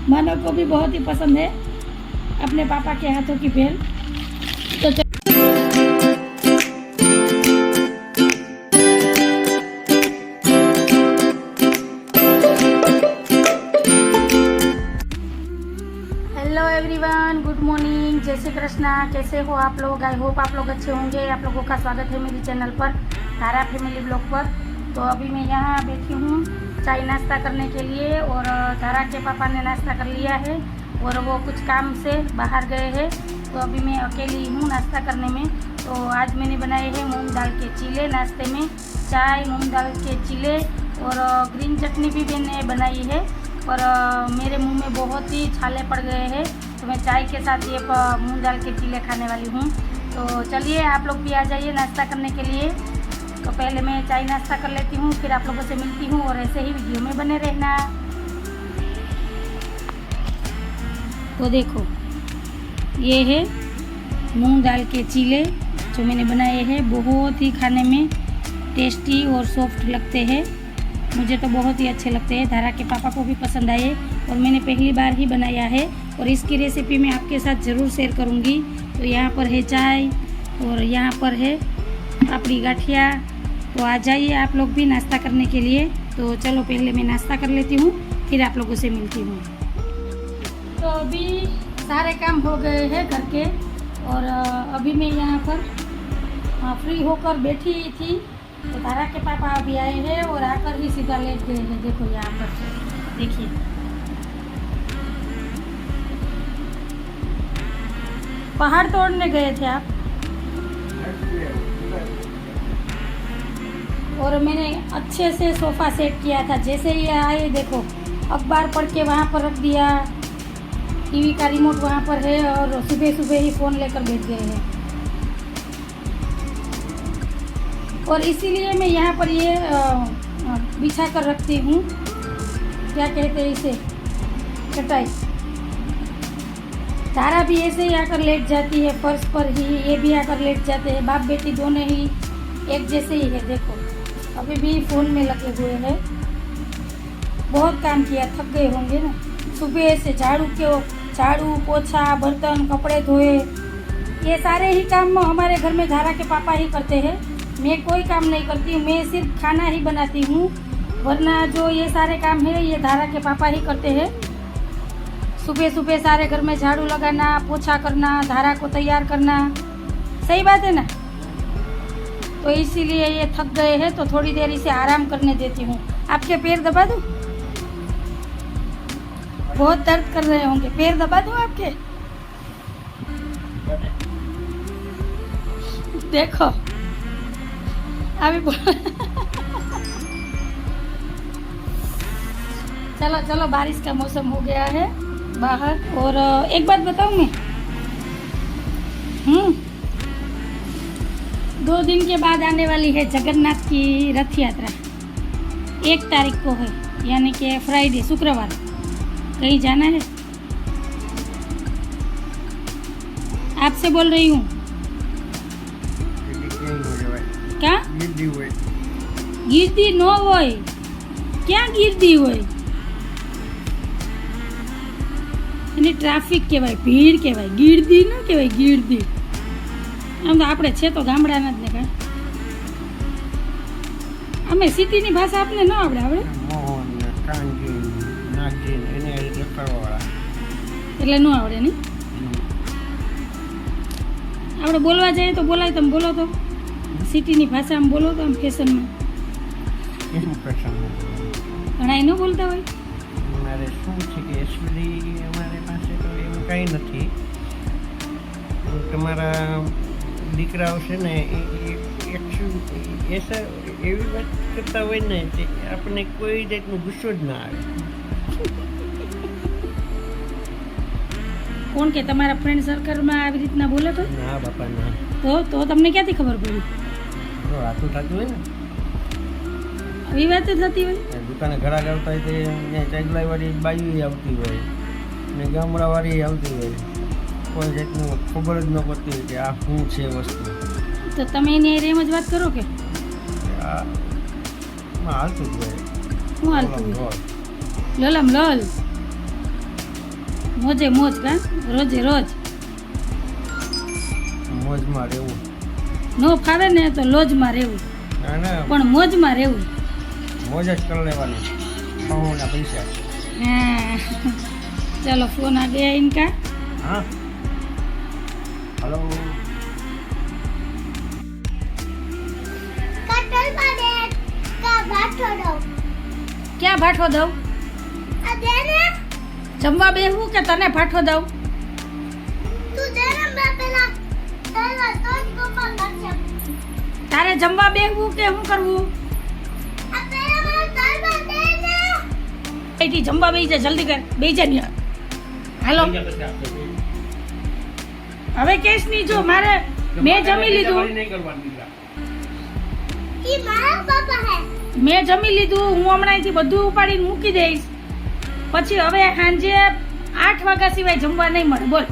मानो को भी बहुत ही पसंद है अपने पापा के हाथों की भेल। तो हेलो एवरीवन, गुड मॉर्निंग, जय श्री कृष्णा। कैसे हो आप लोग? आई होप आप लोग अच्छे होंगे। आप लोगों का स्वागत है मेरी चैनल पर, धारा फैमिली ब्लॉग पर। तो अभी मैं यहाँ बैठी हूँ चाय नाश्ता करने के लिए, और धारा के पापा ने नाश्ता कर लिया है और वो कुछ काम से बाहर गए हैं। तो अभी मैं अकेली हूँ नाश्ता करने में। तो आज मैंने बनाए हैं मूंग दाल के चीले नाश्ते में, चाय, मूंग दाल के चीले और ग्रीन चटनी भी मैंने बनाई है। और मेरे मुंह में बहुत ही छाले पड़ गए हैं, तो मैं चाय के साथ ये मूंग दाल के चीले खाने वाली हूँ। तो चलिए आप लोग भी आ जाइए नाश्ता करने के लिए। तो पहले मैं चाय नाश्ता कर लेती हूँ, फिर आप लोगों से मिलती हूँ, और ऐसे ही वीडियो में बने रहना। तो देखो, ये है मूंग दाल के चीले जो मैंने बनाए हैं। बहुत ही खाने में टेस्टी और सॉफ्ट लगते हैं। मुझे तो बहुत ही अच्छे लगते हैं, धारा के पापा को भी पसंद आए, और मैंने पहली बार ही बनाया है और इसकी रेसिपी मैं आपके साथ ज़रूर शेयर करूंगी। तो यहाँ पर है चाय और यहाँ पर है पापड़ी गाठिया। तो आ जाइए आप लोग भी नाश्ता करने के लिए। तो चलो पहले मैं नाश्ता कर लेती हूँ, फिर आप लोगों से मिलती हूँ। तो अभी सारे काम हो गए हैं घर के, और अभी मैं यहाँ पर फ्री होकर बैठी थी। तो धारा के पापा अभी आए हैं और आकर ही सीधा लेट गए हैं। देखो यहाँ पर देखिए, पहाड़ तोड़ने गए थे आप। और मैंने अच्छे से सोफ़ा सेट किया था। जैसे ही आए देखो, अखबार पढ़ के वहाँ पर रख दिया, टीवी का रिमोट वहाँ पर है, और सुबह सुबह ही फ़ोन लेकर बैठ गए हैं। और इसीलिए मैं यहाँ पर ये बिछा कर रखती हूँ, क्या कहते हैं इसे, चटाई। धारा भी ऐसे ही आकर लेट जाती है फर्श पर ही, ये भी आकर लेट जाते हैं। बाप बेटी दोनों ही एक जैसे ही है। देखो अभी भी फ़ोन में लगे हुए हैं। बहुत काम किया, थक गए होंगे ना। सुबह से झाड़ू पोछा, बर्तन, कपड़े धोए, ये सारे ही काम हमारे घर में धारा के पापा ही करते हैं। मैं कोई काम नहीं करती हूँ, मैं सिर्फ खाना ही बनाती हूँ, वरना जो ये सारे काम है ये धारा के पापा ही करते हैं। सुबह सुबह सारे घर में झाड़ू लगाना, पोछा करना, धारा को तैयार करना, सही बात है ना। तो इसीलिए ये थक गए हैं, तो थोड़ी देर इसे आराम करने देती हूँ। आपके पैर दबा दूँ? बहुत दर्द कर रहे होंगे, पैर दबा दूँ आपके? देखो अभी चलो चलो, बारिश का मौसम हो गया है बाहर। और एक बात बताऊँ मैं, 2 दिन के बाद आने वाली है जगन्नाथ की रथ यात्रा। 1 तारीख को है, यानी कि फ्राइडे, शुक्रवार। कहीं जाना है? आपसे बोल रही हूँ। क्या गिरदी नो होय? क्या गिरदी होय? એની ટ્રાફિક કહેવાય, ભીડ કહેવાય, ગીરદી ન કહેવાય, ગીરદી. આમ તો આપણે છે તો ગામડાના જ ને કાંઈ. અમે સિટીની ભાષા આપને ન આવડે. એટલે ન આવડે નહીં. આપણે બોલવા જઈએ તો બોલાય. તમે બોલો તો સિટીની ભાષામાં બોલો તો આમ ફેશનમાં. ઘણા ન બોલતા હોય. મારે શું છે કે એક્ચ્યુઅલી અમારી પાસે તો એવું કંઈ નથી. તમારા દીકરાઓ છે ને એવી વાત કરતા હોય ને તે આપણને કોઈ જાતનો ગુસ્સો જ ના આવે. કોણ કે તમારા ફ્રેન્ડ સર્કલમાં આવી રીતના બોલે તો? ના બાપા ના. તો તમને ક્યાંથી ખબર પડી? વાતું થતું હોય ને, આવી વાત થતી હોય. દુકાને ઘરાક આવતા હોય તો ચાંદલાવાળી બાઈ આવતી હોય ને ગામડાવાળી આવતી હોય. કોઈ જાતનું ખબર જ ન પડતી હોય કે આ શું છે વસ્તુ. તો તમે એની એમ જ વાત કરો કે હાલતું જ હોય? શું હાલતું હોય? લલમ લલ મોજે મોજ કા રોજે રોજ મોજમાં રહેવું. નો ફાવે ને તો લોજમાં રહેવું ના ના, પણ મોજમાં રહેવું. મોજ જ કરી લેવાની. બહુના પૈસા. हाँ चलो फोन आ गया इनका. हाँ हेलो. क्या भाठो दઉં? જમવા બેહવું કે તને ભાઠો દઉં? તારે જમવા બેહવું કે શું કરવું? એથી જમવા બેહી જા, જલ્દી કર, બેહી જા ને. હાલો હવે કેસ નહીં, જો મારે મેં જમી લીધું, મેં જમી લીધું. હું હમણાં અહીંથી બધું ઉપાડીને મૂકી દઈશ. પછી હવે સાંજે 8 વાગ્યા સિવાય જમવા નહીં મળે. બોલ.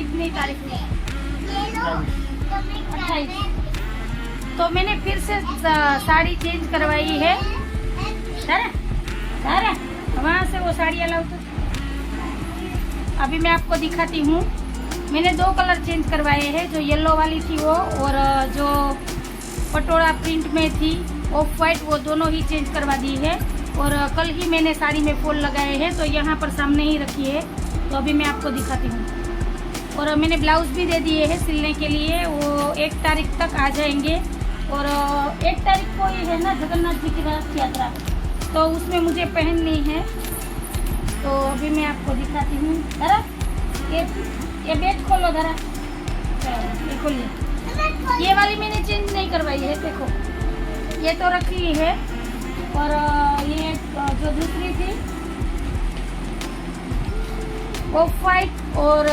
कितनी तारीख में? 28. तो मैंने फिर से साड़ी चेंज करवाई है. सारा वहाँ से वो साड़ी अलाउ तो अभी मैं आपको दिखाती हूँ. मैंने 2 कलर चेंज करवाए हैं, जो येलो वाली थी वो और जो पटोला प्रिंट में थी ऑफ वाइट, वो दोनों ही चेंज करवा दी है. और कल ही मैंने साड़ी में फॉल लगाए हैं, तो यहाँ पर सामने ही रखी है. तो अभी मैं आपको दिखाती हूँ. और मैंने ब्लाउज भी दे दिए हैं सिलने के लिए. वो 1 तारीख तक आ जाएंगे. और 1 तारीख को ही है ना जगन्नाथ जी की रथ यात्रा, तो उसमें मुझे पहननी है. तो अभी मैं आपको दिखाती हूँ. जरा ये बेड खोलो जरा. ये खोलिए. ये वाली मैंने चेंज नहीं करवाई है, देखो ये तो रखी है. और ये जो दूसरी थी ऑफ वाइट और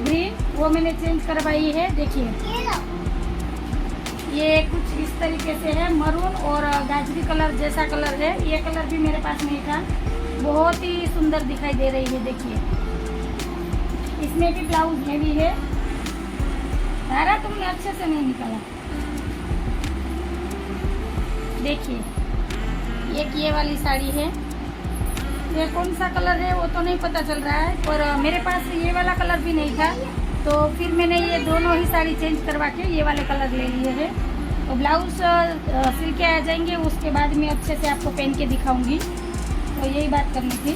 ग्रीन, वो मैंने चेंज करवाई है. देखिए ये कुछ इस तरीके से है, मरून और गाजरी कलर जैसा कलर है. ये कलर भी मेरे पास नहीं था, बहुत ही सुंदर दिखाई दे रही है. देखिए इसमें भी ब्लाउज हेवी है. सारा तुमने अच्छे से नहीं निकाला. देखिए एक ये वाली साड़ी है. ये कौन सा कलर है वो तो नहीं पता चल रहा है, पर मेरे पास ये वाला कलर भी नहीं था, तो फिर मैंने ये दोनों ही साड़ी चेंज करवा के ये वाले कलर ले लिए हैं. तो ब्लाउज सिल के आ जाएंगे, उसके बाद मैं अच्छे से आपको पहन के दिखाऊंगी. तो यही बात करनी थी.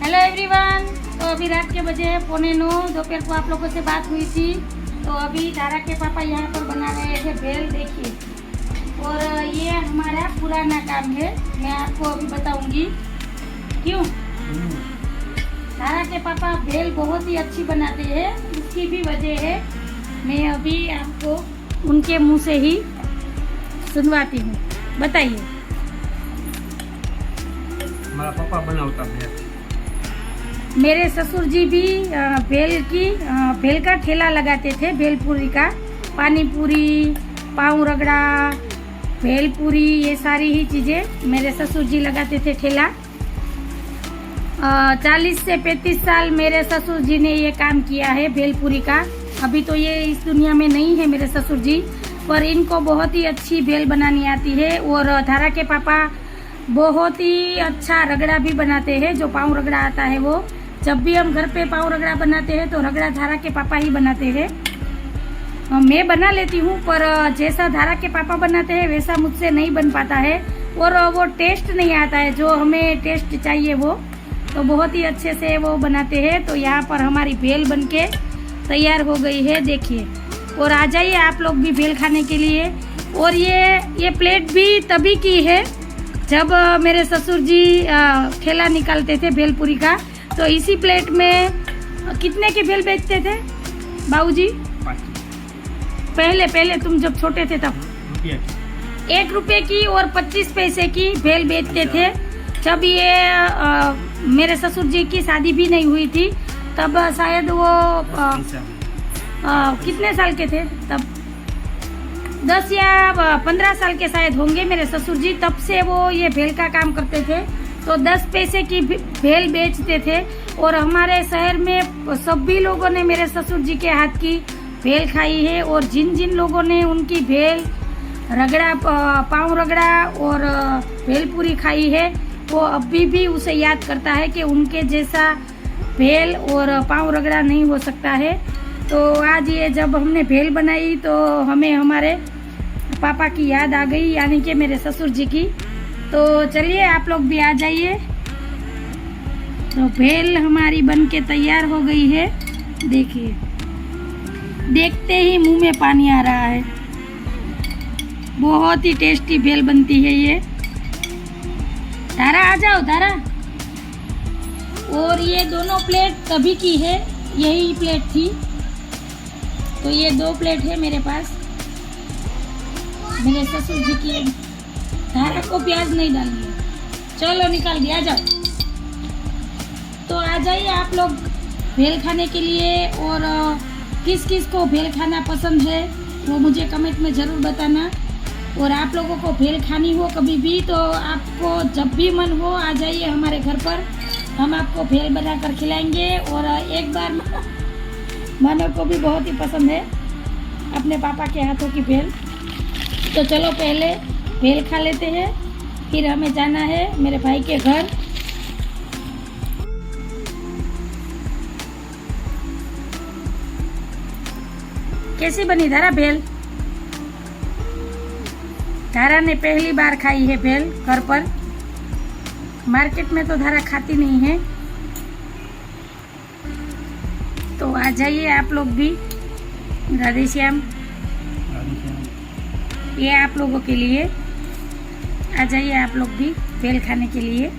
Hello everyone. तो अभी रात के बजे 8:45, दोपहर को आप लोगों से बात हुई थी. तो अभी धारा के पापा यहाँ पर बना रहे हैं भेल. देखिए, और ये हमारा पुराना काम है, मैं आपको अभी बताऊंगी क्यों. धारा के पापा भेल बहुत ही अच्छी बनाते हैं, उसकी भी वजह है. मैं अभी आपको उनके मुंह से ही सुनवाती हूँ. बताइए. हमारा पापा बनाता है. मेरे ससुर जी भी भेल का ठेला लगाते थे. भेलपुरी का, पानी पूरी, पाव रगड़ा, भेलपुरी, ये सारी ही चीज़ें मेरे ससुर जी लगाते थे ठेला. 40 से 35 साल मेरे ससुर जी ने ये काम किया है भेलपुरी का. अभी तो ये इस दुनिया में नहीं है मेरे ससुर जी, पर इनको बहुत ही अच्छी भेल बनानी आती है. और धारा के पापा बहुत ही अच्छा रगड़ा भी बनाते हैं. जो पाव रगड़ा आता है वो, जब भी हम घर पे पाव रगड़ा बनाते हैं तो रगड़ा धारा के पापा ही बनाते हैं. मैं बना लेती हूँ, पर जैसा धारा के पापा बनाते हैं वैसा मुझसे नहीं बन पाता है. और वो टेस्ट नहीं आता है जो हमें टेस्ट चाहिए वो. तो बहुत ही अच्छे से वो बनाते हैं. तो यहाँ पर हमारी भेल बनके तैयार हो गई है. देखिए, और आ जाइए आप लोग भी भेल खाने के लिए. और ये प्लेट भी तभी की है जब मेरे ससुर जी ठेला निकालते थे भेलपुरी का. तो इसी प्लेट में कितने की भेल बेचते थे बाबूजी? पहले तुम जब छोटे थे तब ₹1 की और 25 पैसे की भेल बेचते थे। जब ये मेरे ससुर जी की शादी भी नहीं हुई थी, तब शायद वो कितने साल के थे तब, 10 या 15 साल के शायद होंगे मेरे ससुर जी। तब से वो ये भेल का काम करते थे। तो 10 पैसे की भेल बेचते थे और हमारे शहर में सभी लोगों ने मेरे ससुर जी के हाथ की भेल खाई है। और जिन जिन लोगों ने उनकी भेल रगड़ा, पाँव रगड़ा और भेलपूरी खाई है, वो अभी भी उसे याद करता है कि उनके जैसा भेल और पाँव रगड़ा नहीं हो सकता है। तो आज ये जब हमने भेल बनाई तो हमें हमारे पापा की याद आ गई, यानी कि मेरे ससुर जी की। तो चलिए आप लोग भी आ जाइए। तो भेल हमारी बन के तैयार हो गई है। देखिए, देखते ही मुंह में पानी आ रहा है। बहुत ही टेस्टी भेल बनती है ये। तारा आ जाओ तारा। और ये दोनों प्लेट तभी की है, यही प्लेट थी। तो ये 2 प्लेट है मेरे पास, मेरे ससुर जी की। तारा को प्याज नहीं डालनी है। चलो निकाल दिया, जाओ। तो आ जाइए आप लोग भेल खाने के लिए। और किस किस को भेल खाना पसंद है वो मुझे कमेंट में ज़रूर बताना। और आप लोगों को भेल खानी हो कभी भी, तो आपको जब भी मन हो आ जाइए हमारे घर पर, हम आपको भेल बना कर खिलाएंगे। और एक बार मानव को भी बहुत ही पसंद है अपने पापा के हाथों की भेल। तो चलो पहले भेल खा लेते हैं, फिर हमें जाना है मेरे भाई के घर। कैसी बनी धारा भेल? धारा ने पहली बार खाई है भेल घर पर। मार्केट में तो धारा खाती नहीं है। तो आ जाइए आप लोग भी। राधे श्याम, ये आप लोगों के लिए। आ जाइए आप लोग भी भेल खाने के लिए।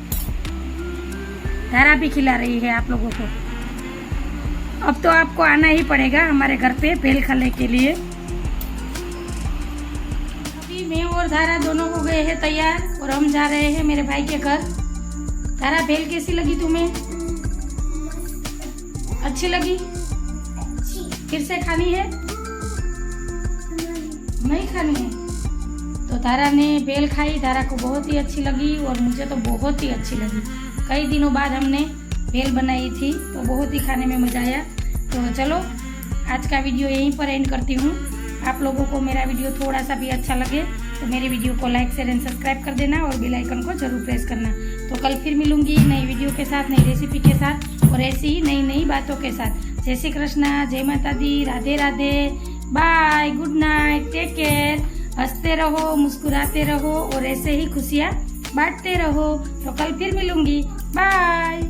धारा भी खिला रही है आप लोगों को। अब तो आपको आना ही पड़ेगा हमारे घर पे भेल खाने के लिए। अभी मैं और धारा दोनों हो गए हैं तैयार और हम जा रहे हैं मेरे भाई के घर। धारा, भेल कैसी लगी तुम्हें? अच्छी लगी? फिर से खानी है? नहीं खानी है? तो धारा ने भेल खाई, धारा को बहुत ही अच्छी लगी और मुझे तो बहुत ही अच्छी लगी। कई दिनों बाद हमने भेल बनाई थी तो बहुत ही खाने में मज़ा आया। तो चलो आज का वीडियो यहीं पर एंड करती हूँ। आप लोगों को मेरा वीडियो थोड़ा सा भी अच्छा लगे तो मेरे वीडियो को लाइक शेयर एंड सब्सक्राइब कर देना और बेल आइकन को जरूर प्रेस करना। तो कल फिर मिलूंगी नई वीडियो के साथ, नई रेसिपी के साथ और ऐसी ही नई नई बातों के साथ। जय श्री कृष्णा, जय माता दी, राधे राधे, bye, good night, take care. हंसते रहो, मुस्कुराते रहो और ऐसे ही खुशियाँ बांटते रहो। तो कल फिर मिलूंगी, बाय।